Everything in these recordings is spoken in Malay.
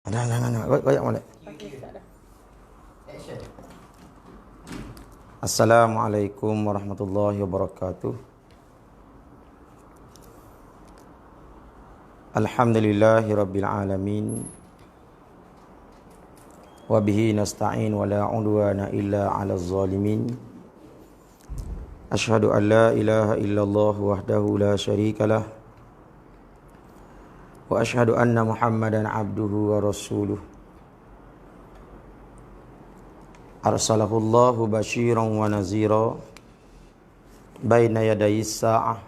Nah. Goyak molek. Assalamualaikum warahmatullahi wabarakatuh. Alhamdulillahi rabbil alamin. Wa bihi nasta'in wa la 'udwana illa 'alal zalimin. Asyhadu an la ilaha illallah wahdahu la syarikalah. Wa asyhadu anna Muhammadan abduhu wa rasuluh. Arsalahullahu basyiran wa nazira baina yadayis sa'ah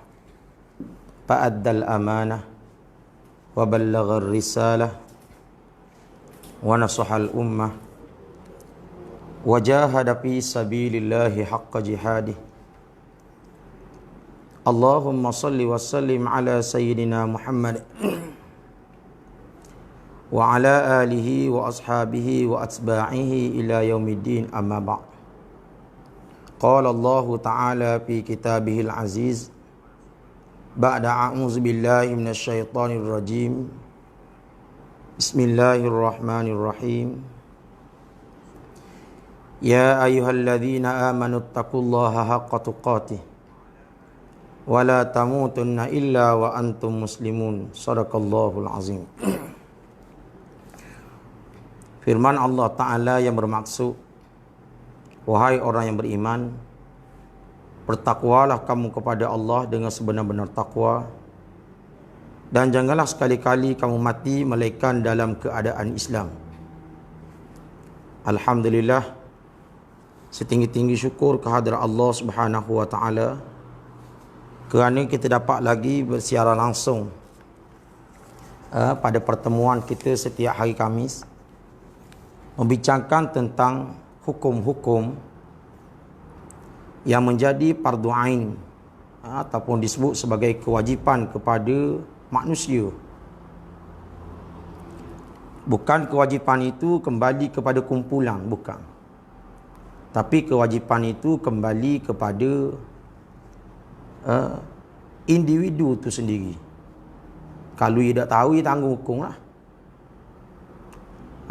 fa'addal amanah wa ballaghar risalah wa nasahal ummah wa jahada fi sabilillahi haqqa jihadih. Allahumma salli wa sallim ala sayyidina Muhammad wa ala alihi wa ashabihi wa atba'ihi ila yaumiddin, amma ba'd. Qala Allah ta'ala fi kitabihil aziz ba'da a'udzu billahi minasy syaithanir rajim. Bismillahirrahmanirrahim. Ya ayyuhalladzina amanu taqullaha haqqa tuqatih wa la tamutunna illa wa antum muslimun. Shadaqallahul azim. Firman Allah Ta'ala yang bermaksud, wahai orang yang beriman, bertakwalah kamu kepada Allah dengan sebenar-benar takwa, dan janganlah sekali-kali kamu mati melainkan dalam keadaan Islam. Alhamdulillah, setinggi-tinggi syukur kehadrat Allah Subhanahu wa Ta'ala kerana kita dapat lagi bersiaran langsung pada pertemuan kita setiap hari Khamis, membincangkan tentang hukum-hukum yang menjadi fardu ain ataupun disebut sebagai kewajipan kepada manusia. Bukan kewajipan itu kembali kepada kumpulan, bukan. Tapi kewajipan itu kembali kepada individu itu sendiri. Kalau dia tak tahu, dia tanggung hukum lah.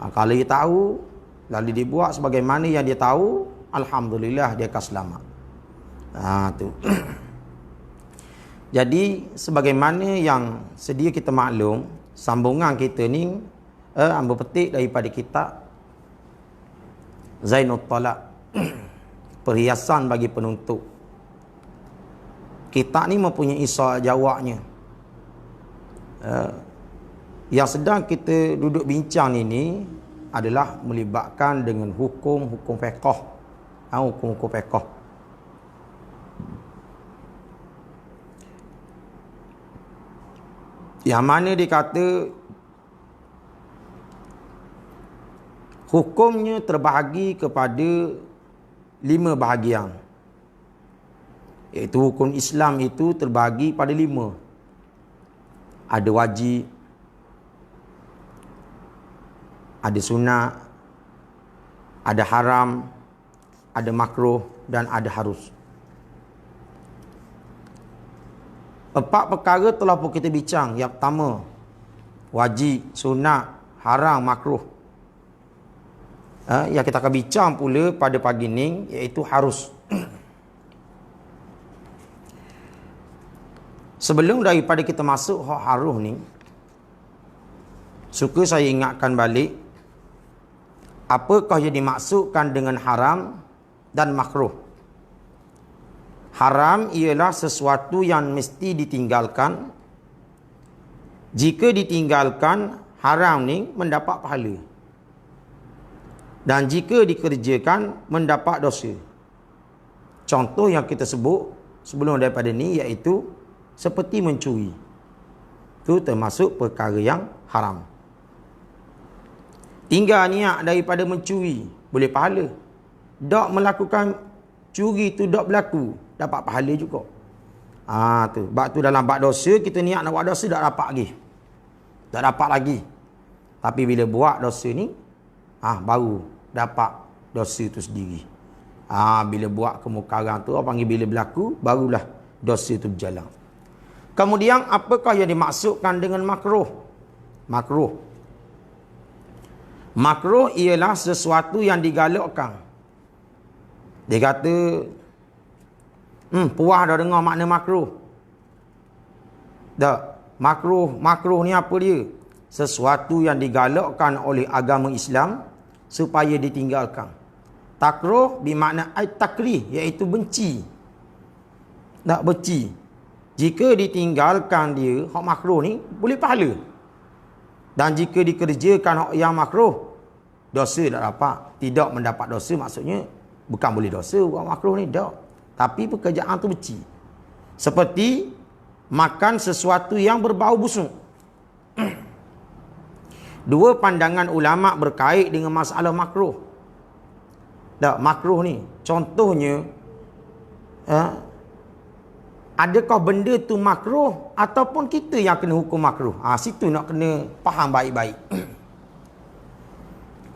Kalau dia tahu, lalu dia buat sebagaimana yang dia tahu, alhamdulillah dia akan selamat. Tu. Jadi sebagaimana yang sedia kita maklum, sambungan kita ni ambil petik daripada kitab Zainut Talaq, perhiasan bagi penuntut. Kitab ni mempunyai soal jawabnya. Yang sedang kita duduk bincang ini adalah melibatkan dengan hukum-hukum fiqh. Hukum-hukum fiqh. Yang mana dikata hukumnya terbahagi kepada 5 bahagian. Iaitu hukum Islam itu terbahagi pada 5. Ada wajib, ada sunat, ada haram, ada makruh, dan ada harus. 4 perkara telah pun kita bincang. Yang pertama, wajib, sunat, haram, makruh. Yang kita akan bincang pula pada pagi ini iaitu harus. Sebelum daripada kita masuk harus ni, suka saya ingatkan balik apakah yang dimaksudkan dengan haram dan makruh. Haram ialah sesuatu yang mesti ditinggalkan. Jika ditinggalkan, haram ni mendapat pahala. Dan jika dikerjakan, mendapat dosa. Contoh yang kita sebut sebelum daripada ni iaitu seperti mencuri. Itu termasuk perkara yang haram. Tinggal niat daripada mencuri, boleh pahala. Tak melakukan curi tu tak berlaku, dapat pahala juga. Tu. Sebab tu dalam bab dosa, kita niat nak buat dosa, tak dapat lagi. Tak dapat lagi. Tapi bila buat dosa ni, baru dapat dosa tu sendiri. Bila buat kemungkaran tu, orang panggil bila berlaku, barulah dosa tu berjalan. Kemudian, apakah yang dimaksudkan dengan makruh? Makruh Makruh ialah sesuatu yang digalakkan. Dia kata, puas dah dengar makna makruh. Tak. Makruh ni apa dia? Sesuatu yang digalakkan oleh agama Islam supaya ditinggalkan. Takruh bermakna takrih, iaitu benci. Tak benci. Jika ditinggalkan dia, hak makruh ni boleh pahala. Dan jika dikerjakan hak yang makruh, dosa tak dapat. Tidak mendapat dosa maksudnya bukan boleh dosa buat makruh ni, tak. Tapi pekerjaan tu benci. Seperti makan sesuatu yang berbau busuk. Dua pandangan ulama berkait dengan masalah makruh. Tak, makruh ni contohnya adakah benda tu makruh ataupun kita yang kena hukum makruh? Situ nak kena faham baik-baik.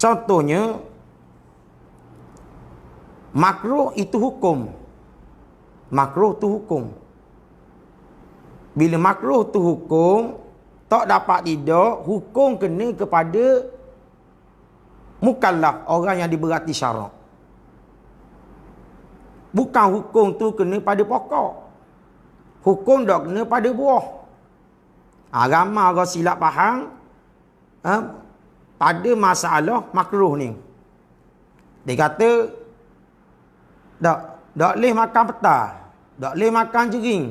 Contohnya makruh itu hukum. Makruh tu hukum. Bila makruh tu hukum, tak dapat tidak, hukum kena kepada mukallaf, orang yang diberati syarak. Bukan hukum tu kena pada pokok. Hukum dah kena pada buah. Ramai orang silap faham pada masalah makruh ni. Dia kata tak boleh makan peta, tak boleh makan jering,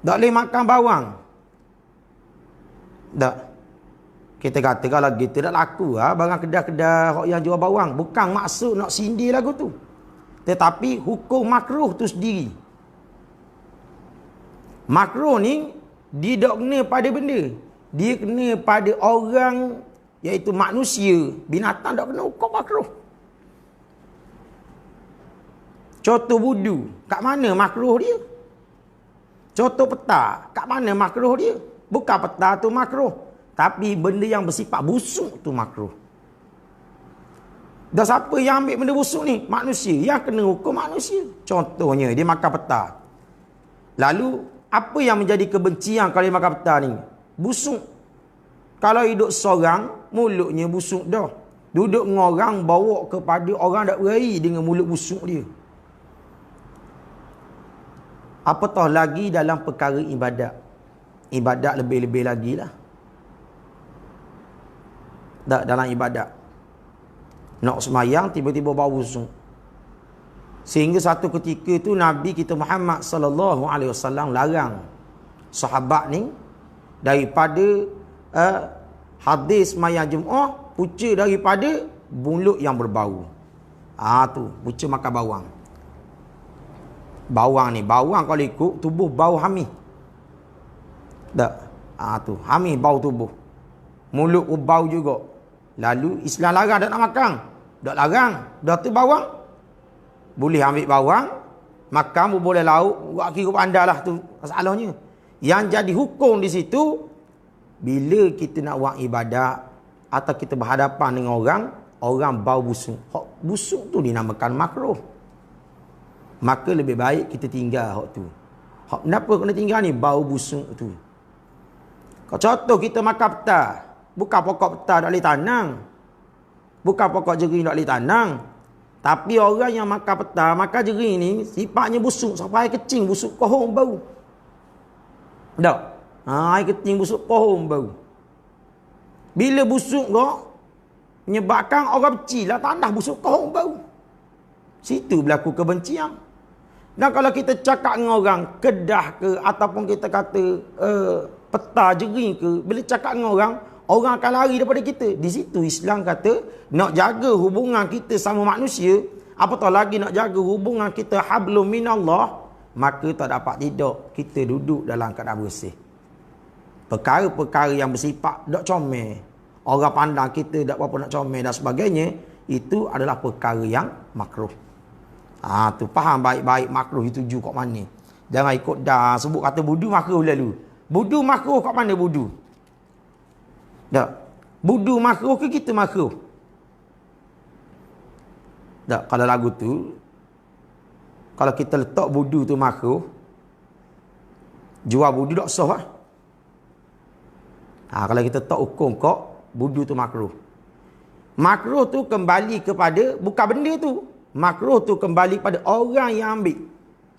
tak boleh makan bawang. Tak. Kita kata kalau gitu tak laku barang kedai-kedai yang jual bawang. Bukan maksud nak sindir lagu tu. Tetapi hukum makruh tu sendiri. Makruh ni dia tak kena pada benda. Dia kena pada orang, iaitu manusia. Binatang tak kena hukum makruh. Contoh wudu, kat mana makruh dia? Contoh peta, kat mana makruh dia? Bukan peta tu makruh, tapi benda yang bersifat busuk tu makruh. Dan siapa yang ambil benda busuk ni? Manusia. Yang kena hukum manusia. Contohnya dia makan peta. Lalu apa yang menjadi kebencian kalau dia makan peta ni? Busuk. Kalau hidup seorang, mulutnya busuk dah. Duduk dengan orang, bawa kepada orang tak berai dengan mulut busuk dia. Apatah lagi dalam perkara ibadat. Ibadat lebih-lebih lagi lah. Tak, dalam ibadat. Nak semayang, tiba-tiba bau busuk. Sehingga satu ketika tu Nabi kita Muhammad sallallahu alaihi wasallam larang sahabat ni daripada hadis semayang Jumaat, punca daripada mulut yang berbau. Tu, punca makan bawang. Bawang ni, bawang kalau ikut tubuh bau hamil. Tak. Tu, hamil bau tubuh. Mulut bau juga. Lalu Islam larang tak nak makan. Tak larang. Dah tu bawang. Boleh ambil bawang, makan boleh lauk, buat kira pandai lah tu masalahnya. Yang jadi hukum di situ, bila kita nak buat ibadat atau kita berhadapan dengan orang bau busuk. Hak busuk tu dinamakan makruh. Maka lebih baik kita tinggal hak tu. Hak kenapa kena tinggal ni? Bau busuk tu. Kalau contoh kita makan peta, bukan pokok peta tak boleh tanam. Bukan pokok jering tak boleh tanam. Tapi orang yang makan peta, makan jering ni sifatnya busuk sampai air kecing busuk kohong bau. Tak? Air kecing busuk kohong bau. Bila busuk kau menyebabkan orang benci lah tanah busuk kohong bau. Situ berlaku kebencian. Dan kalau kita cakap dengan orang kedah ke ataupun kita kata peta jering ke, bila cakap dengan orang akan lari daripada kita. Di situ Islam kata nak jaga hubungan kita sama manusia, apatah lagi nak jaga hubungan kita hablum minallah, maka tak dapat tidak kita duduk dalam keadaan bersih. Perkara-perkara yang bersifat tak comel, orang pandang kita tak apa nak comel dan sebagainya, itu adalah perkara yang makruh. Tu faham baik-baik makruh itu tuju kat mana. Jangan ikut dah sebut kata budu makruh lalu. Budu makruh kat mana budu? Tak. Budu makruh ke kita makruh? Tak. Kalau lagu tu, kalau kita letak budu tu makruh, jual budu tak sah lah. Kalau kita tak hukum kok, budu tu makruh. Makruh tu kembali kepada bukan benda tu. Makruh tu kembali pada orang yang ambil.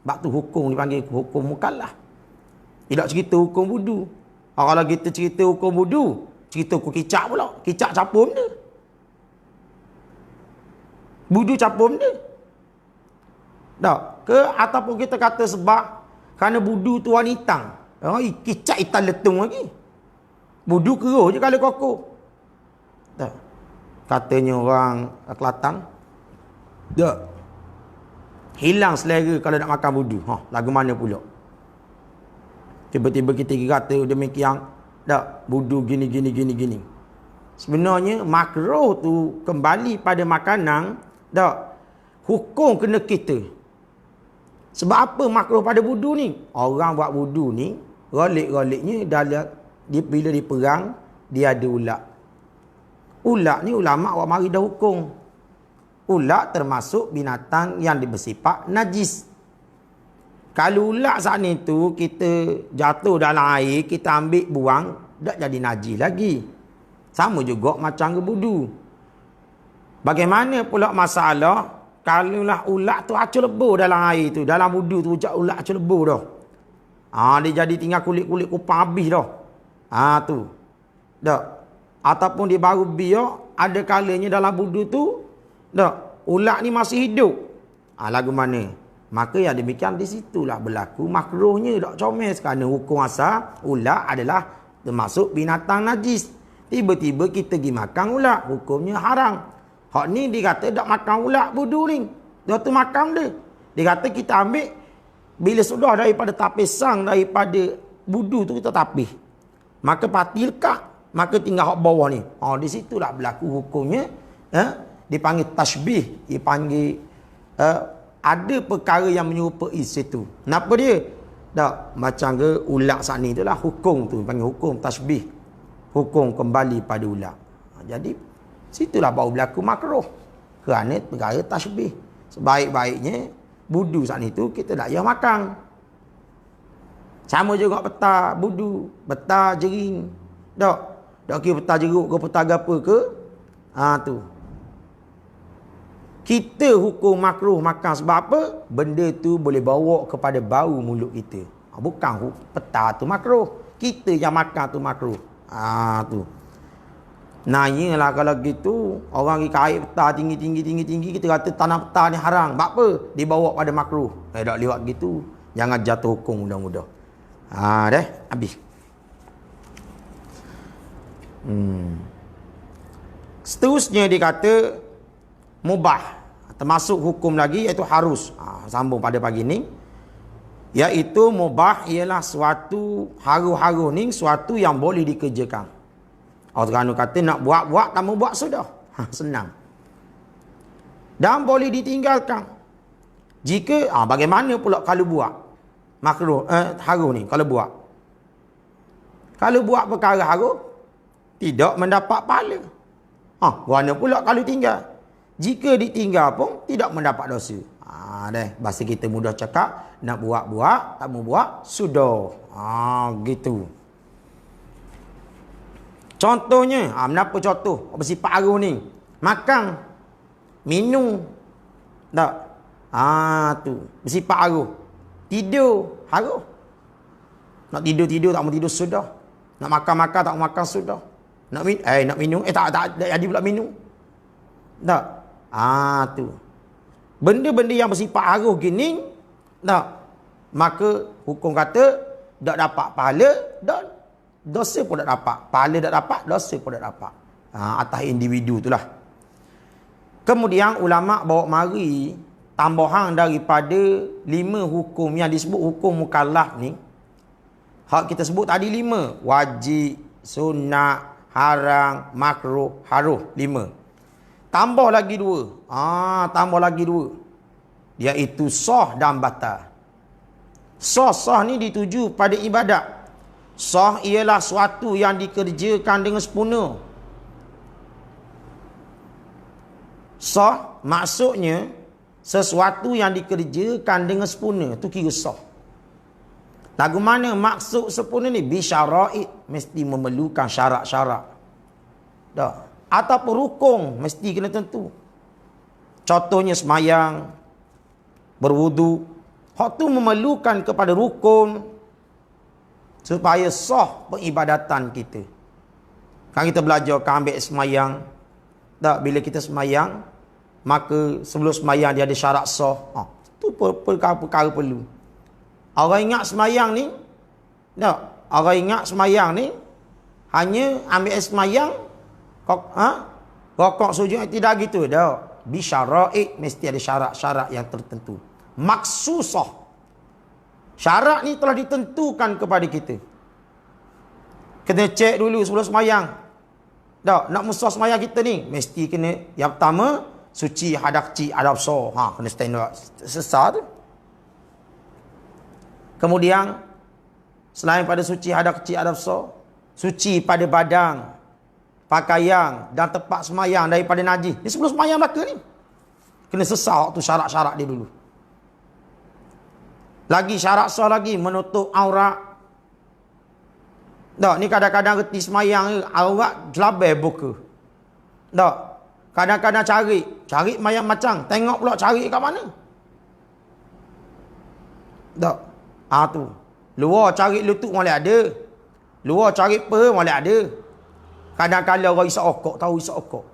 Sebab tu hukum dipanggil hukum mukallaf. Tidak cerita hukum wudu. Kalau kita cerita hukum wudu, cerita hukum kicap pula. Kicap capur benda. Wudu capur benda. Tak? Ke ataupun kita kata sebab kerana wudu tu warna hitam. Kicap hitam letung lagi. Wudu keruh je kalau kokoh. Tak? Katanya orang Kelantan. Tak. Hilang selera kalau nak makan wudu. Lagu mana pula? Tiba-tiba kita kata demikian. Tak. Wudu gini. Sebenarnya makruh tu kembali pada makanan. Tak. Hukum kena kita. Sebab apa makruh pada wudu ni? Orang buat wudu ni, rolik-roliknya bila diperang, dia ada ulat. Ulat ni ulama' awak mari dah hukum. Ulat termasuk binatang yang bersifat najis. Kalau ulat saat ni tu kita jatuh dalam air, kita ambil buang, tak jadi najis lagi. Sama juga macam wudu. Bagaimana pula masalah kalaulah ulat tu acur lebur dalam air tu, dalam wudu tu ulat acur lebur dah. Dia jadi tinggal kulit-kulit kupang habis dah. Tu. Tak. Ataupun dia baru biak, ada kalanya dalam wudu tu, tak, ulat ni masih hidup. Lagu mana? Maka yang demikian di situlah berlaku makruhnya, tak comel. Kerana hukum asal ulat adalah termasuk binatang najis. Tiba-tiba kita pergi makan ulat, hukumnya haram. Hak ni dia kata tak makan ulat wudu ni. Dia tu makan dia. Dia kata kita ambil bila sudah daripada tapis sang, daripada wudu tu kita tapis. Maka pati lekat. Maka tinggal hak bawah ni. Di situlah berlaku hukumnya. Dipanggil tasbih. Dipanggil ada perkara yang menyerupai situ. Kenapa dia? Tak, macam ke ulat saat ni itulah hukum tu. Dipanggil hukum tasbih. Hukum kembali pada ulat. Jadi, situlah baru berlaku makruh. Kerana perkara tasbih. Sebaik-baiknya, wudu saat ni tu kita tak payah makan. Sama juga peta wudu. Peta jering. Tak. Tak kira peta jeruk ke peta apa ke. Tu. Kita hukum makruh makan sebab apa? Benda tu boleh bawa kepada bau mulut kita. Bukan peta tu makruh. Kita yang makan tu makruh. Tu. Nanyalah kalau gitu. Orang pergi kait peta tinggi. Kita kata tanam peta ni haram. Sebab apa? Dibawa pada makruh. Tak lewat gitu. Jangan jatuh hukum mudah-mudah. Dah. Habis. Seterusnya dikata mubah, termasuk hukum lagi iaitu harus. Sambung pada pagi ni, iaitu mubah ialah suatu haru-haru ni suatu yang boleh dikerjakan. Orang kata nak buat-buat tak mau buat sudah. Senang. Dan boleh ditinggalkan. Jika bagaimana pula kalau buat makruh haru ni kalau buat? Kalau buat perkara haru tidak mendapat pahala. Mana pula kalau tinggal? Jika ditinggal pun tidak mendapat dosa. Bahasa kita mudah cakap, nak buat-buat, tak mau buat, sudah. Gitu. Contohnya, kenapa contoh? Bersifat haru ni. Makan, minum. Tak? Tu. Bersifat haru. Tidur, haru. Nak tidur, tak mau tidur, sudah. Nak makan, tak mau makan, sudah. Nak minum. Tak jadi pula minum. Tak. Tu. Benda-benda yang bersifat haruh gini, tak. Maka hukum kata tak dapat pahala dan dosa pun tak dapat. Pahala tak dapat, dosa pun tak dapat. Atas individu itulah. Kemudian ulama bawa mari tambahan daripada 5 hukum yang disebut hukum mukallaf ni. Hak kita sebut tadi 5. Wajib, sunat, haram, makruh, haruh. 5. Tambah lagi 2. Tambah lagi 2. Iaitu sah dan batal. Sah ni dituju pada ibadat. Sah ialah suatu yang dikerjakan dengan sempurna. Sah maksudnya sesuatu yang dikerjakan dengan sempurna. Itu kira sah. Lagu mana maksud sempurna ni? Bisyara'id. Mesti memerlukan syarat-syarat. Tak. Ataupun rukun mesti kena tentu. Contohnya semayang, berwudu. Hak tu memerlukan kepada rukun supaya sah peribadatan kita. Kan kita belajar kan ambil semayang. Tak, bila kita semayang, maka sebelum semayang dia ada syarat sah. Itu perkara-perkara perlu. Orang ingat semayang ni, tak, orang ingat semayang ni hanya ambil semayang, rokok sujud, tidak gitu. Tak. Bisyara'i, mesti ada syarat-syarat yang tertentu. Maksusah. Syarat ni telah ditentukan kepada kita. Kena cek dulu sebelum semayang. Tak, nak musah semayang kita ni, mesti kena, yang pertama, suci hadak kecil, hadap besar. Kena standard sesar tu. Kemudian, selain pada suci hadak kecil, hadap besar, suci pada badan, pakaian dan tempat semayang daripada najis. Ni sebelum semayang belaka ni. Kena sesar tu syarat-syarat dia dulu. Lagi syarat sah lagi, menutup aurat. Tak, ni kadang-kadang reti semayang aurat jelabai buka. Tak, kadang-kadang cari mayang macam, tengok pula cari kat mana. Tak, tu. Luar cari lutut boleh ada. Luar cari boleh ada. Kadang-kadang orang isap okok, tahu isap okok.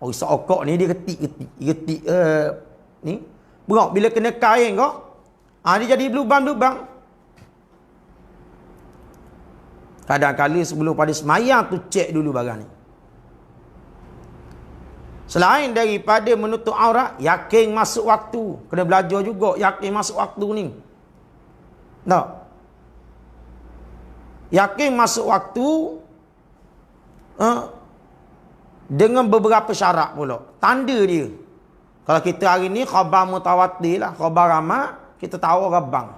Orang isap okok ni dia getik ni. Berak bila kena kain kau. Dia jadi berlubang-lubang. Kadang-kadang sebelum pada semayang tu cek dulu barang ni. Selain daripada menutup aurat, yakin masuk waktu. Kena belajar juga yakin masuk waktu ni. Tak. Yakin masuk waktu dengan beberapa syarat pula. Tanda dia. Kalau kita hari ni khabar mutawatir lah, khabar ramah, kita tahu orang bang.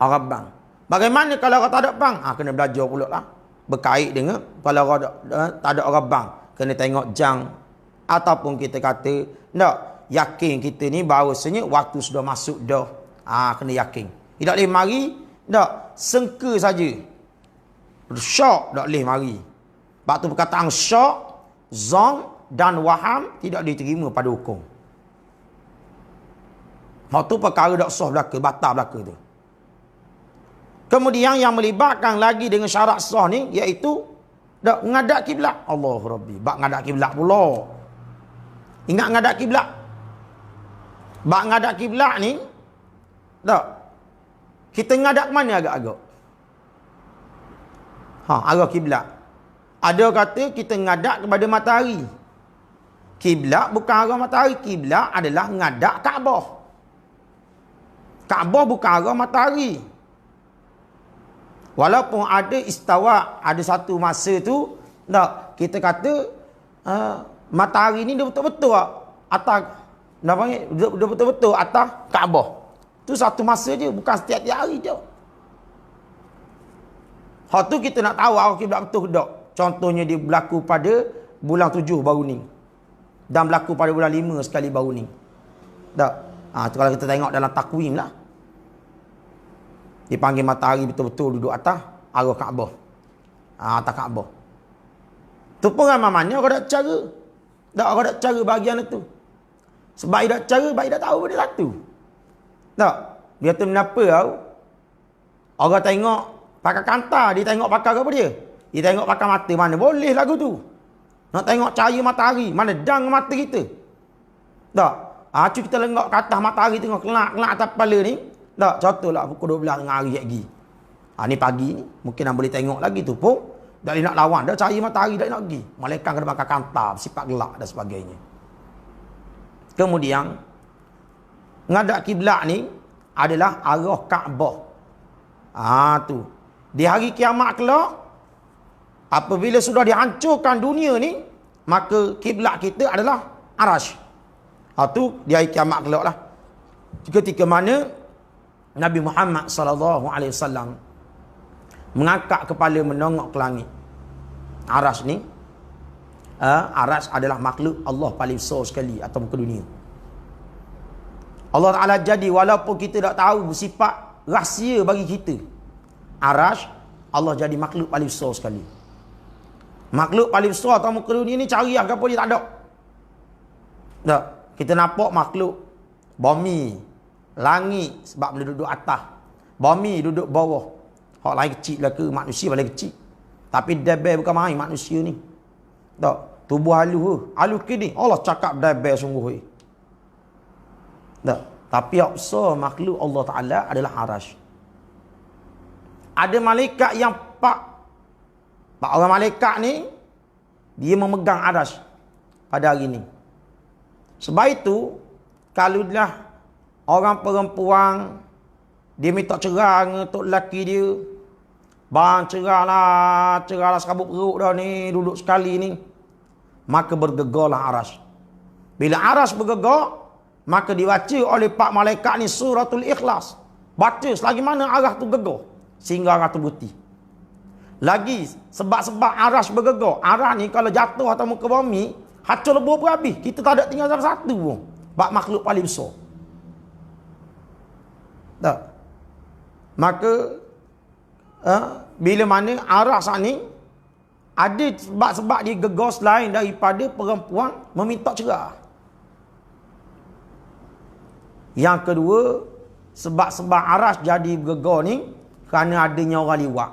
Orang bang. Bagaimana kalau orang tak ada bang? Kena belajar pula lah. Berkait dengan kalau orang tak ada orang bang. Kena tengok jang. Ataupun kita kata, tak, yakin kita ni bahawasanya waktu sudah masuk dah. Kena yakin. Tidak boleh mari, tak, sengka saja. Syak tak boleh mari. Sebab tu perkataan syak, zon dan waham tidak diterima pada hukum. Waktu perkara tak sah belaka, batal belaka tu. Kemudian yang melibatkan lagi dengan syarat sah ni, iaitu dak menghadap kiblat. Allah Rabbi, bak menghadap kiblat pula. Ingat menghadap kiblat. Bak menghadap kiblat ni, tak, kita menghadap ke mana agak-agak? Arah kiblat. Ada kata kita menghadap kepada matahari. Kiblat bukan arah matahari. Kiblat adalah menghadap Kaabah. Kaabah bukan arah matahari. Walaupun ada istawa, ada satu masa tu, tak, kita kata matahari ni dia betul-betul atas, nak panggil, dia betul-betul atas Kaabah. Tu satu masa je, bukan setiap-tiap hari je. Hak tu kita nak tahu arah kiblat betul ke tak. Contohnya dia berlaku pada bulan 7 baru ni. Dan berlaku pada bulan 5 sekali baru ni. Tak? Tu kalau kita tengok dalam takwim lah. Dipanggil matahari betul-betul duduk atas arah Kaabah. Atas Kaabah. Tu pun ramai-ramai orang tak cara. Tak, orang tak cara bahagian itu. Sebab dia tak cara, sebab dia tak tahu benda satu. Tak? Dia tu kenapa tau? Orang tengok pakai kanta, dia tengok pakai apa dia? Dia tengok pakai mata, mana boleh lagu tu. Nak tengok cahaya matahari, mana dang mata kita. Tak? Cuma kita lenggak ke atas matahari tengok kelak-kelak atas kepala ni. Tak? Contohlah pukul 12 tengah hari lagi. Ni pagi ni, mungkin nak boleh tengok lagi tu pun. Tak boleh nak lawan, dah cahaya matahari tak nak pergi. Malaikat kena pakai kanta, sifat gelap dan sebagainya. Kemudian, ngadap kiblat ni adalah arah Kaabah. Tu. Di hari kiamat kelak, apabila sudah dihancurkan dunia ni, maka kiblat kita adalah Arash. Tu di hari kiamat kelak lah. Ketika mana Nabi Muhammad SAW mengangkat kepala menongok ke langit. Arash ni, Arash adalah makhluk Allah paling besar sekali atas muka dunia. Allah Ta'ala jadi, walaupun kita tak tahu sifat rahsia bagi kita, Arash, Allah jadi makhluk paling besar sekali. Makhluk paling besar atas muka dunia ni cari lah apa dia tak ada. Tak. Kita nampak makhluk bumi, langit sebab dia duduk atas. Bumi duduk bawah. Hak lain kecil lah ke manusia paling kecil. Tapi debel bukan main manusia ni. Tak. Tubuh halus. Halus kini. Allah cakap debel sungguh. Tak. Tapi yang besar makhluk Allah Ta'ala adalah arash. Ada malaikat yang Pak orang malaikat ni dia memegang arash pada hari ni. Sebab itu kalau dah orang perempuan dia minta cerai untuk lelaki dia, bang cerahlah serabut perut dah ni, duduk sekali ni, maka bergegarlah arash. Bila arash bergegar, maka dibaca oleh pak malaikat ni suratul Ikhlas. Baca selagi mana arah tu gegar sehingga arah tu berhenti. Lagi sebab arash bergegar. Arah ni kalau jatuh atas muka bumi, hacur lebur pun habis. Kita tak ada tinggal satu pun. Bak makhluk paling besar. Tak. Maka bila mana arah saat ni ada sebab-sebab dia gegar selain daripada perempuan meminta cerai. Yang kedua, sebab-sebab arash jadi bergegar ni kerana adanya orang liwat.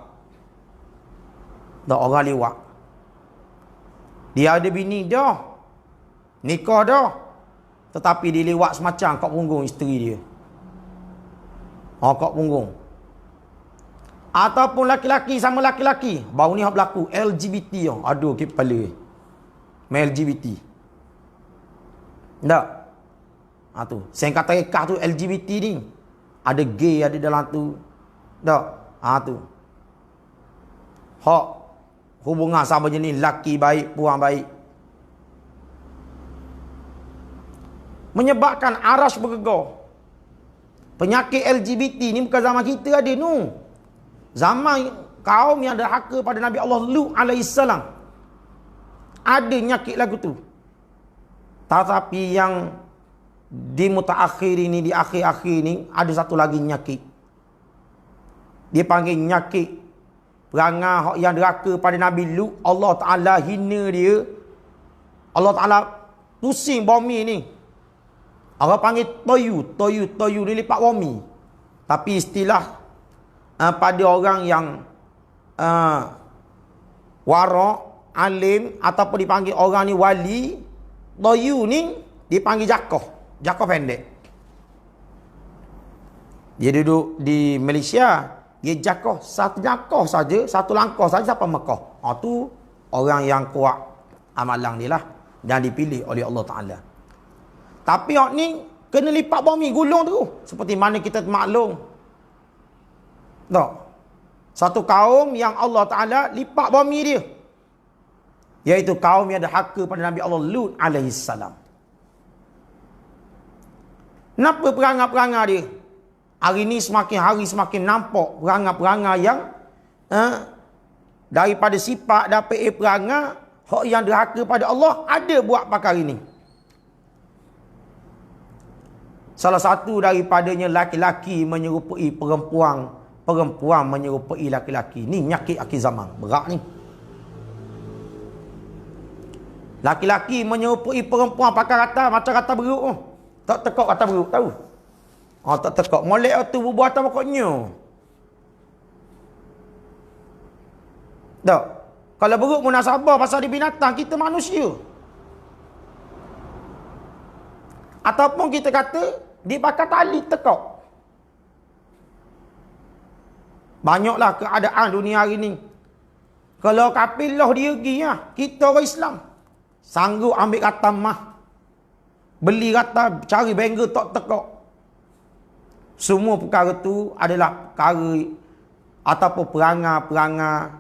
Tak, orang liwat. Dia ada bini dah, nikah dah, tetapi dia liwat semacam kat punggung isteri dia. Kat punggung. Ataupun laki-laki sama laki-laki. Baru ni yang berlaku LGBT. Aduh, kepala. LGBT. Tak? Tu. Saya kata rekah tu LGBT ni. Ada gay ada dalam tu. Tak? Tu. Hak hubungan sama jenis laki baik, puan baik. Menyebabkan arash bergegar. Penyakit LGBT ni bukan zaman kita ada nu. Zaman kaum yang derhaka pada Nabi Allah Lut alaihissalam. Ada nyakit lagu tu. Tetapi yang di mutaakhir ini, di akhir-akhir ini ada satu lagi nyakit. Dia panggil nyakit perangai yang deraka pada Nabi Lut. Allah Ta'ala hina dia. Allah Ta'ala pusing bumi ni. Orang panggil toyu ni lipat bumi. Tapi istilah pada orang yang warak, alim ataupun dipanggil orang ni wali, toyu ni dipanggil jakoh pendek. Dia duduk di Malaysia. Dia satu jakoh saja, satu langkah saja sampai Mekah. Tu orang yang kuat amalan dia lah. Dan dipilih oleh Allah Ta'ala. Tapi orang ni kena lipat bumi, gulung tu. Seperti mana kita maklum. Tak? Satu kaum yang Allah Ta'ala lipat bumi dia. Iaitu kaum yang derhaka pada Nabi Allah Lut alaihissalam. Kenapa perangai-perangai dia? Hari ni semakin hari semakin nampak perangai-perangai yang daripada sifat dapat perangai hak yang derhaka pada Allah ada buat pakai ini. Salah satu daripadanya laki-laki menyerupai perempuan, perempuan menyerupai laki-laki. Ni penyakit akhir zaman. Berat ni. Laki-laki menyerupai perempuan pakai kata macam kata beruk. Tak tekak kata beruk, tahu? Tak tekak. Molek tu berbuat apa pokoknya. Tak. Kalau beruk munasabah pasal dia binatang, kita manusia. Ataupun kita kata dia pakai tali tekak. Banyaklah keadaan dunia hari ni. Kalau kapilah dia pergi lah. Kita orang Islam sanggup ambil kata mah. Beli kata, cari bengkel tak tekak. Semua perkara tu adalah perkara ataupun perangai-perangai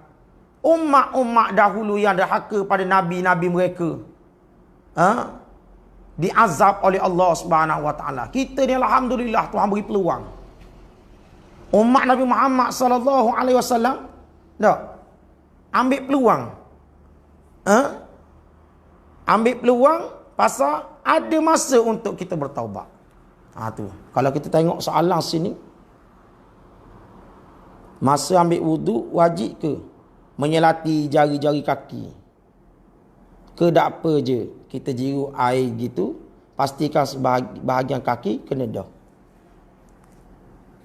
umat-umat dahulu yang derhaka pada nabi-nabi mereka. Diazab oleh Allah Subhanahu Wa Taala. Kita ni alhamdulillah Tuhan beri peluang. Umat Nabi Muhammad sallallahu alaihi wasallam ambil peluang. Ambil peluang pasal ada masa untuk kita bertaubat. Tu. Kalau kita tengok soalan sini, masa ambil wudu wajib ke menyelati jari-jari kaki? ke dak apa je kita jiru air gitu, pastikan bahagian kaki kena dah.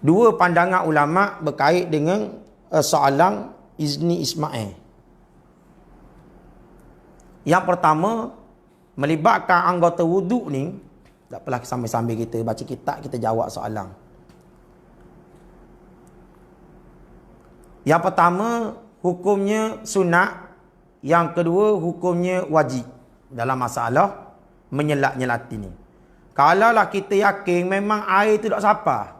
Dua pandangan ulama berkait dengan soalan izni Ismail. Yang pertama, melibatkan anggota wuduk ni, tak apalah sambil-sambil kita baca kitab, kita jawab soalan. Yang pertama, hukumnya sunat. Yang kedua, hukumnya wajib dalam masalah menyelat-nyelat ini. Kalaulah kita yakin memang air tu tak sapa,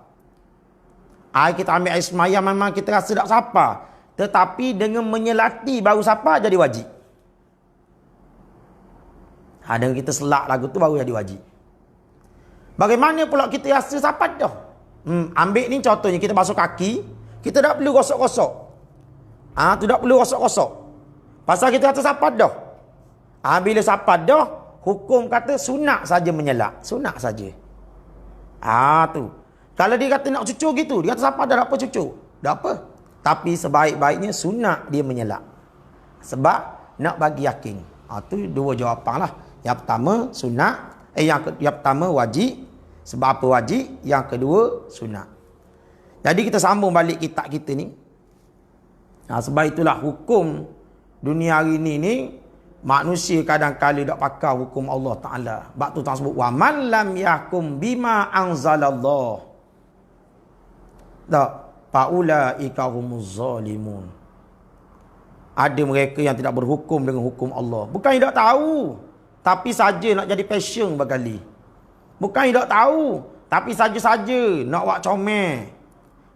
air kita ambil air semayang memang kita rasa tak sapa, tetapi dengan menyelati baru sapa, jadi wajib. Dengan kita selak lagu tu baru jadi wajib. Bagaimana pula kita rasa sapa dah? Ambil ni contohnya, kita basuh kaki, kita tak perlu gosok-gosok. Tu tak perlu gosok-gosok. Pasal kita rasa sapa dah. Bila sapa dah, hukum kata sunat saja menyelak. Sunat saja. Tu. Kalau dia kata nak cucur gitu, dia kata siapa dah apa cucur? Tak apa. Tapi sebaik-baiknya sunat dia menyelak. Sebab nak bagi yakin. Tu dua jawapan lah. Yang pertama sunat, yang pertama wajib. Sebab apa wajib? Yang kedua sunat. Jadi kita sambung balik kitab kita ni. Sebab itulah hukum dunia hari ni manusia kadang-kadang tak pakai hukum Allah Ta'ala. Sebab tu tak sebut wa man lam yahkum bima anzalallah. Tak, faulaika humuz zalimun. Ada mereka yang tidak berhukum dengan hukum Allah. Bukan yang tak tahu, tapi saja nak jadi passion berkali. Bukan yang tak tahu, tapi saja-saja nak buat comel,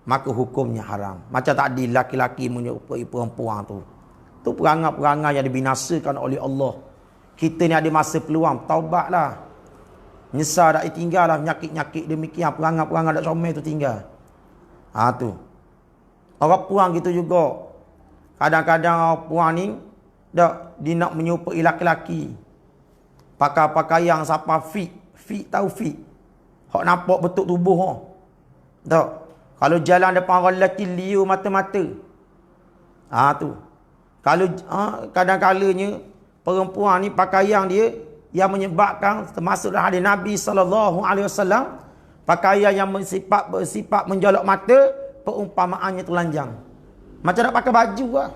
maka hukumnya haram. Macam tadi laki-laki menyerupai perempuan tu. Tu perangai-perangai yang dibinasakan oleh Allah. Kita ni ada masa peluang, taubatlah. Nyesal dak ditinggal lah penyakit-penyakit demikian, perangai-perangai dak comel tu tinggal. Tu. Orang puang gitu juga. Kadang-kadang orang puang ni dia nak menyerupai laki-laki. Pakai-pakaian siapa fit. Fit tahu fit. Hak nampak bentuk tubuh. Tak. Kalau jalan depan orang lelaki liu mata-mata. Tu. Kalau kadang-kalanya perempuan ni pakaian dia yang menyebabkan, termasuk dalam hadis Nabi SAW, pakaian yang bersifat menjolok mata, peumpamaannya telanjang. Macam nak pakai baju lah.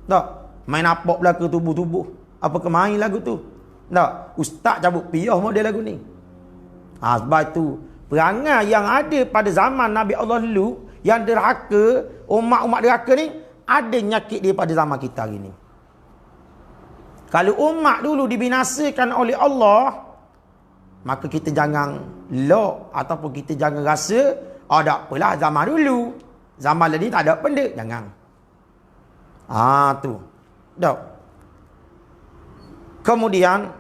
Tak? Main napok belaka tubuh-tubuh. Apa kemain lagu tu? Tak? Ustaz cabut piyah model lagu ni. Sebab itu, perangai yang ada pada zaman Nabi Allah dulu, yang derhaka, umat-umat derhaka ni, ada nyakit dia pada zaman kita hari ni. Kalau umat dulu dibinasakan oleh Allah, maka kita jangan lock ataupun kita jangan rasa tak apalah zaman dulu. Zaman ni tak ada benda. Jangan. Tu. Tak. Kemudian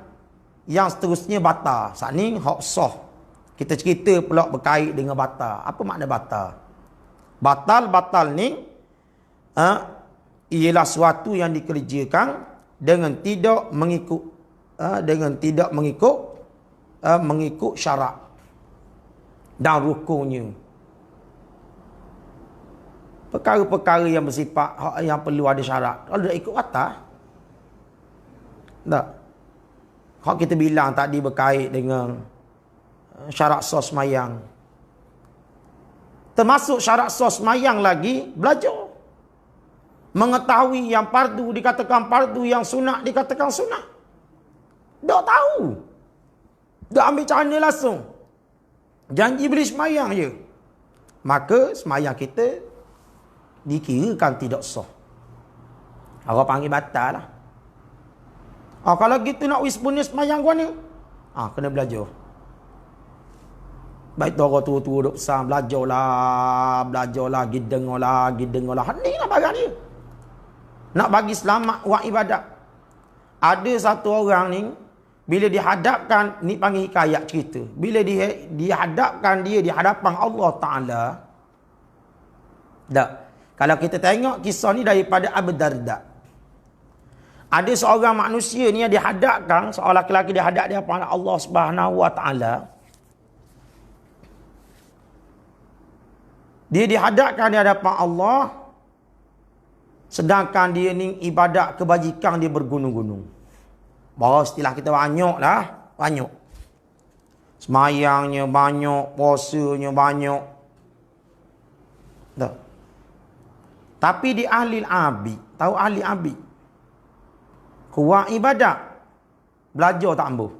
yang seterusnya batal. Saat ni hak sah. Kita cerita pula berkait dengan batal. Apa makna batal? Batal ni ialah suatu yang dikerjakan dengan tidak mengikut mengikut syarak dan rukunnya. Perkara-perkara yang bersifat yang perlu ada syarat, kalau dah ikut batal. Tak. Kalau kita bilang tadi berkait dengan syarat sah semayang, termasuk syarat sah semayang lagi belajar. Mengetahui yang fardu dikatakan fardu, yang sunat dikatakan sunat. Tak tahu. Dah ambil cara langsung. Janji beli semayang je. Maka semayang kita dikirakan tidak sah. Orang panggil batal lah. Kalau gitu nak wispunya semayang gua ni, kena belajar. Baik tu orang tua-tua duk pesan, belajarlah, gidengolah. Heninglah barang ni. Nak bagi selamat buat ibadat. Ada satu orang ni, bila dihadapkan, ni panggil hikayat cerita. Bila dihadapkan dia di hadapan Allah Ta'ala. Kalau kita tengok kisah ni daripada Abu Darda. Ada seorang manusia ni yang dihadapkan, seorang lelaki dihadap di hadapan Allah Subhanahu Wa Ta'ala. Dia dihadapkan di hadapan Allah, sedangkan dia ni ibadat kebajikan dia bergunung-gunung. Bahawa istilah kita banyak lah. Banyak. Semayangnya banyak. Puasanya banyak. Tak. Tapi di ahli abid. Tahu ahli abid? Kuat ibadat. Belajar tak ambil.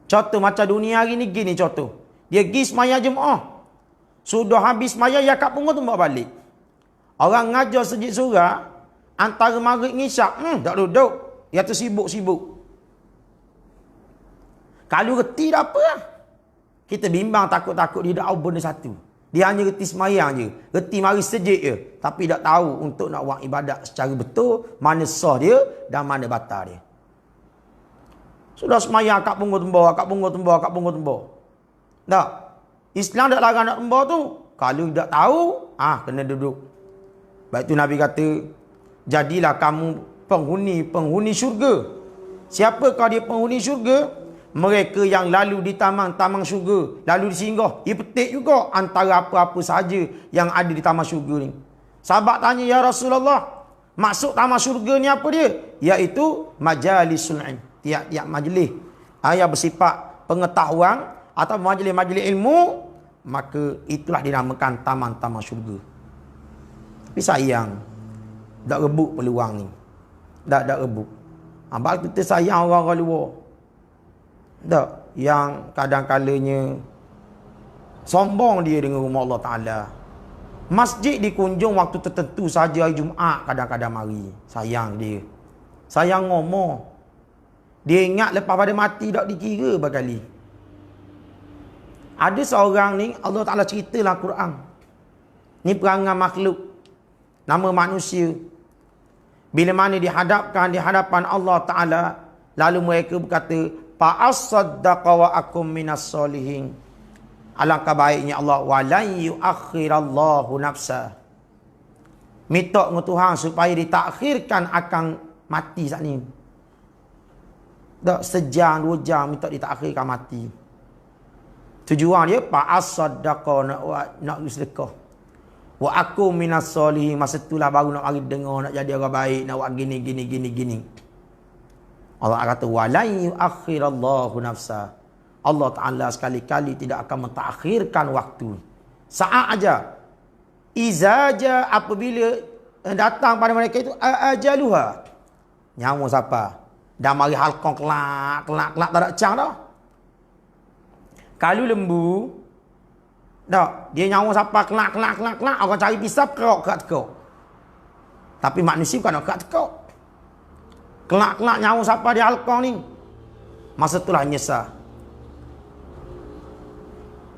Contoh macam dunia hari ni gini contoh. Dia pergi semaya Jumaat. Sudah habis semaya, ya kat pungut tu bawa balik. Orang ngajar sejid surah, antara maghrib dengan isyak, tak duduk. Dia tu sibuk-sibuk. Kalau reti tak apa lah. Kita bimbang takut-takut dia dah benda satu. Dia hanya reti semayang je. Reti mari sejid je. Tapi tak tahu untuk nak buat ibadat secara betul, mana sah dia dan mana batal dia. Sudah semayang kat pungut tembak, kat pungut tembak, kat pungut tembak. Tak. Islam tak larang nak tembak tu. Kalau tak tahu, kena duduk. Baik tu Nabi kata, jadilah kamu penghuni syurga. Siapakah dia penghuni syurga? Mereka yang lalu di taman syurga, lalu disinggah. Ia petik juga antara apa-apa sahaja yang ada di taman syurga ni. Sahabat tanya, ya Rasulullah, maksud taman syurga ni apa dia? Iaitu majalisul ilm. Tiap-tiap majlis yang bersifat pengetahuan atau majlis-majlis ilmu, maka itulah dinamakan taman-taman syurga. Tapi sayang, tak rebut peluang ni. Tak rebut. Abang kita sayang orang-orang luar. Tak. Yang kadang-kalanya sombong dia dengan rumah Allah Ta'ala. Masjid dikunjung waktu tertentu saja, hari Jumaat kadang-kadang mari. Sayang dia. Sayang ngomong. Dia ingat lepas pada mati tak dikira berkali. Ada seorang ni, Allah Ta'ala cerita dalam Quran. Ni perangai makhluk. Nama manusia. Bila mana dihadapkan di hadapan Allah Ta'ala, lalu mereka berkata, fa'as-saddaqa wa akum minas solihin. Alangkah baiknya Allah, walan yuakhirallahu nafsa. Minta dengan Tuhan supaya ditakhirkan akan mati saat ni. Tak sejam, 2 jam minta ditakhirkan mati. Tujuan dia fa'as-saddaqa nak sedekah. Wa akum minas solihin. Masa itulah baru nak mari dengar, nak jadi orang baik, nak buat gini. Allah kata walan yuakhirallahu nafsa. Allah Ta'ala sekali-kali tidak akan mentakhirkan waktu. Saat aja. Izaja apabila datang pada mereka itu ajaluha. Nyawa siapa? Dah mari halkong kelak tak ada cang dah. Kalau lembu tak, dia nyawa siapa kelak orang cari pisau kerok. Tapi manusia bukan nak kerok. Kelak nyawa siapa di halkong ni. Masa itulah nyesal.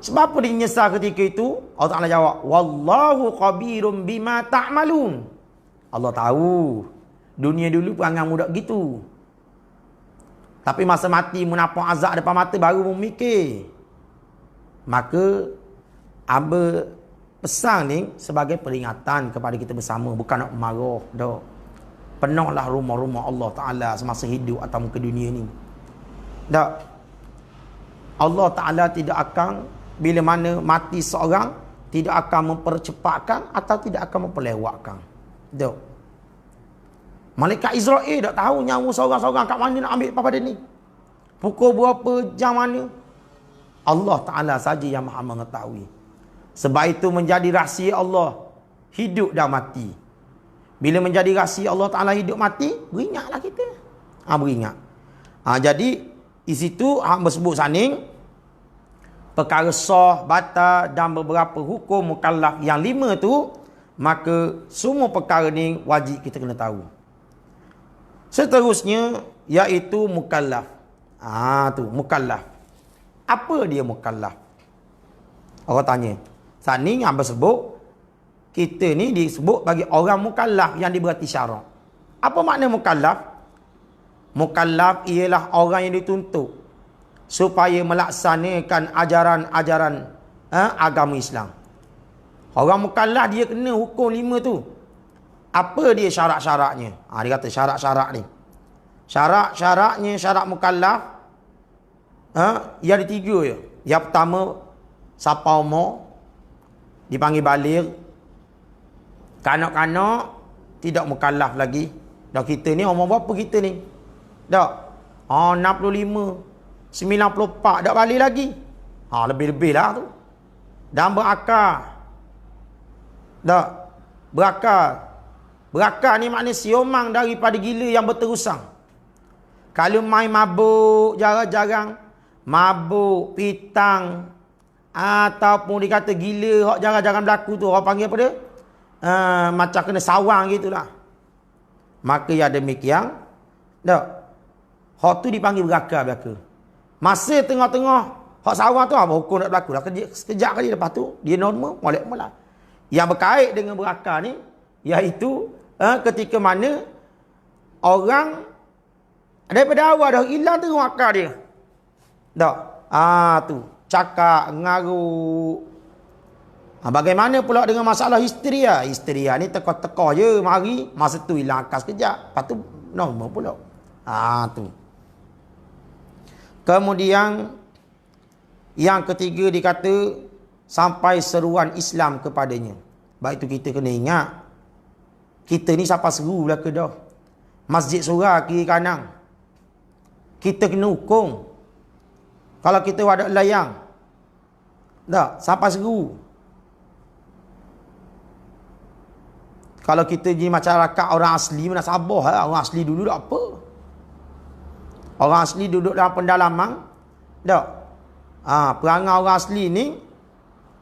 Sebab apa dia nyesal ketika itu? Allah Ta'ala jawab, wallahu khabirum bima ta'malun. Allah tahu. Dunia dulu perangai mudah gitu. Tapi masa mati menapak azab depan mata baru memikir. Maka Aba pesan ni sebagai peringatan kepada kita bersama, bukan nak marah dah. Penuhlah rumah-rumah Allah Ta'ala semasa hidup atau muka dunia ni. Tak. Allah Ta'ala tidak akan, bila mana mati seorang, tidak akan mempercepatkan atau tidak akan memperlewatkan. Tak. Malaikat Israel tak tahu nyawa seorang-seorang kat mana nak ambil pada ni. Pukul berapa, jam mana. Allah Ta'ala saja yang maha mengetahui. Sebab itu menjadi rahsia Allah hidup dan mati. Bila menjadi rahsia Allah Ta'ala hidup mati, beringatlah kita. Beringat. Jadi di situ bersebut saning perkara sah, batal dan beberapa hukum mukallaf yang 5 tu, maka semua perkara ni wajib kita kena tahu. Seterusnya iaitu mukallaf. Tu mukallaf. Apa dia mukallaf? Orang tanya. Saat ni yang bersebut, kita ni disebut bagi orang mukallaf yang diberati syarak. Apa makna mukallaf? Mukallaf ialah orang yang dituntut supaya melaksanakan ajaran-ajaran agama Islam. Orang mukallaf dia kena hukum 5 tu. Apa dia syarat-syaratnya? Dia kata syarat-syarat ni. Syarat-syaratnya, syarat mukallaf yang ada 3 je. Yang pertama, siapa umur, dipanggil baligh. Kanak-kanak tidak mukallaf lagi. Dah kita ni umur berapa kita ni? Tak. 65, 94 tak balik lagi. Lebih-lebih lah tu. Dan berakal. Tak. Berakal ni maknanya siomang daripada gila yang berterusan. Kalau main mabuk jarang-jarang, mabuk, pitang, ataupun dikata gila hak jarang-jarang berlaku tu, orang panggil apa dia? Macam kena sawang gitulah. Maka yang demikian, tak. Hak tu dipanggil berakal. Masa tengah-tengah hak sawang tu apa hukum nak berlaku lah. Sekejap kali lepas tu dia normal, molek mula. Yang berkait dengan berakal ni iaitu ketika mana orang daripada awal dah hilang terus akal dia. Tak. Tu cakap ngaruk. Bagaimana pula dengan masalah histeria? Histeria ni teka-teka je mari, masa tu hilang akal sekejap, lepas tu normal pula. Tu. Kemudian yang ketiga dikata sampai seruan Islam kepadanya. Baik itu kita kena ingat, kita ni siapa seru belaka dah. Masjid surah kiri kanan. Kita kena hukum. Kalau kita wadah layang. Tak, siapa seru. Kalau kita jadi masyarakat orang asli, mana sabar lah. Orang asli dulu tak apa. Orang asli duduk dalam pendalaman. Tak. Perangai orang asli ni,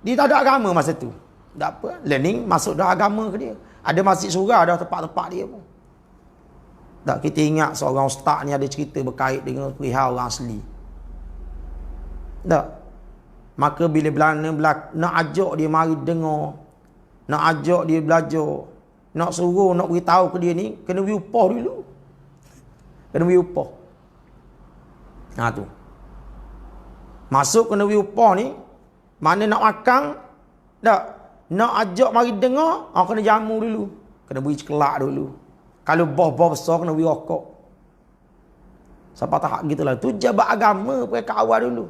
dia tak ada agama masa tu. Tak apa. Learning masuk dah agama ke dia. Ada masjid surah dah tempat-tempat dia pun. Tak, kita ingat seorang ustaz ni ada cerita berkait dengan perihal orang asli. Tak. Maka bila belana nak ajak dia mari dengar, nak ajak dia belajar, nak suruh, nak beritahu ke dia ni, kena beri upah dulu. Kena beri upah. Tu. Masuk kena beri upah ni, mana nak makan, tak. Nak ajak mari dengar, kena jamu dulu. Kena beri cekelak dulu. Kalau bos-bos besar kena beri rokok. Siapa tahap gitulah. Tu jabat agama mereka awal dulu.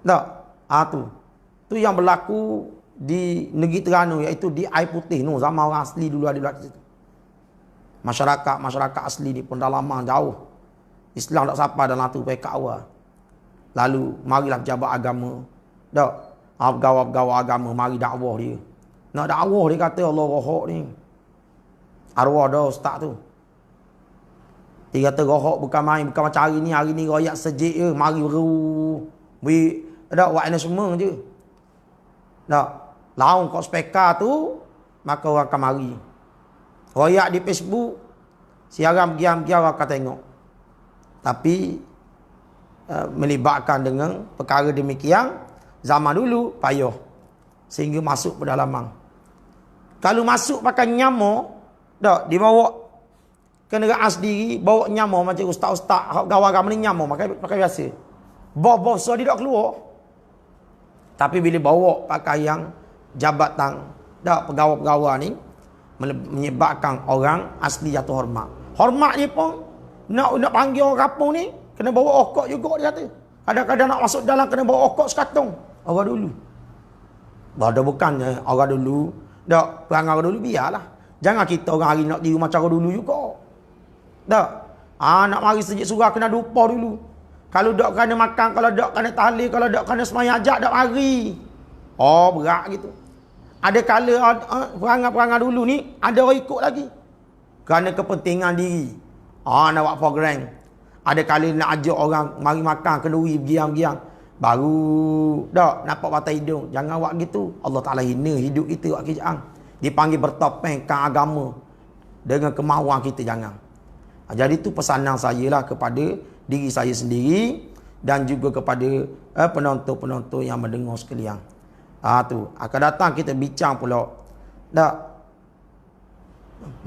Tak? Tu. Tu yang berlaku di negeri Terengganu, iaitu di Air Putih no, zaman orang asli dulu ada berlaku situ. Masyarakat asli ni pun dah lama jauh. Islam tak sampai dalam tu mereka awal. Lalu marilah pejabat agama. Tak? Pegawai-pegawai agama mari dakwah dia. Nak dakwah dia kata Allah rohok ni. Arwah dah ustaz tu. Dia kata rohok bukan main, bukan macam hari ni royak sejik je, mari beru. Dak buat ini semua je. Dak, laung kau spekar tu, maka orang akan mari. Royak di Facebook, siaran giam-giam orang akan tengok. Tapi melibatkan dengan perkara demikian, zaman dulu payah. Sehingga masuk pedalaman. Kalau masuk pakai nyamuk, dak dibawa kenderaan sendiri, bawa nyamuk macam ustaz-ustaz, gawar-gawar ni nyamuk pakai biasa. Bos-bos dia tak keluar. Tapi bila bawa pakai yang jabatan, dak pegawai-pegawai ni menyebabkan orang asli jatuh hormat. Hormat ni pun nak panggil orang kampung ni kena bawa okok juga dia kata. Kadang-kadang nak masuk dalam kena bawa okok sekatong. Orang dulu. Ada bukannya orang dulu, dak perangai orang dulu biarlah. Jangan kita orang hari nak diri macam orang dulu juga. Tak? Nak mari sejid surah kena ada upah dulu. Kalau dak kena makan, kalau dak kena tahlil, kalau dak kena sembahyang hajat, dak mari. Berat gitu. Ada kala perangai-perangai dulu ni ada orang ikut lagi. Kerana kepentingan diri. Nak buat program. Ada kala nak ajak orang mari makan, kenduri, bergiang-giang. Baru dak nampak mata hidung. Jangan buat gitu. Allah Ta'ala hina hidup kita buat kerjaan. Dipanggil bertopengkan agama dengan kemauan kita, jangan. Jadi itu pesanan saya lah kepada diri saya sendiri dan juga kepada penonton-penonton yang mendengar sekalian. Tu akan datang kita bincang pula. Tak.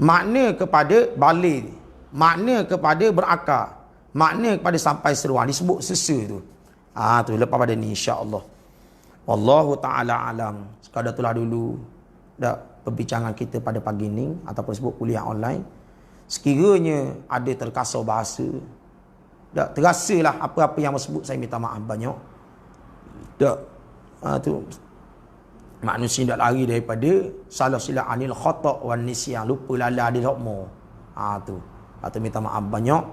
Makna kepada balik, makna kepada berakal, makna kepada sampai seruan disebut sesa tu. Tu lepas pada ni insya-Allah. Wallahu taala alam. Sekadar itulah dulu dak perbincangan kita pada pagi ni ataupun sebut kuliah online. Sekiranya ada terkasar bahasa, dak terasalah apa-apa yang disebut, saya minta maaf banyak. Dak tu manusia tak lari daripada salah silap anil khata' wan nisyan, lupa lala di hukmu. Tu. Atau minta maaf banyak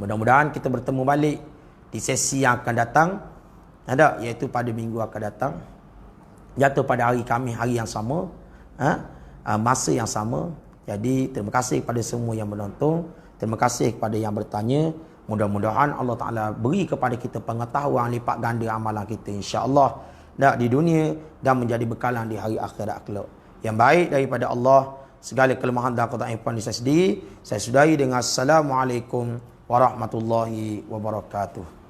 Mudah-mudahan kita bertemu balik di sesi yang akan datang. Ada, iaitu pada minggu akan datang. Jatuh pada hari Khamis, hari yang sama. Masa yang sama. Jadi terima kasih kepada semua yang menonton. Terima kasih kepada yang bertanya. Mudah-mudahan Allah Ta'ala beri kepada kita pengetahuan lipat ganda amalan kita, insya-Allah, di dunia dan menjadi bekalan di hari akhirat kelak. Yang baik daripada Allah, segala kelemahan dan ketaifan di saya sendiri, saya sudahi dengan Assalamualaikum warahmatullahi wabarakatuh.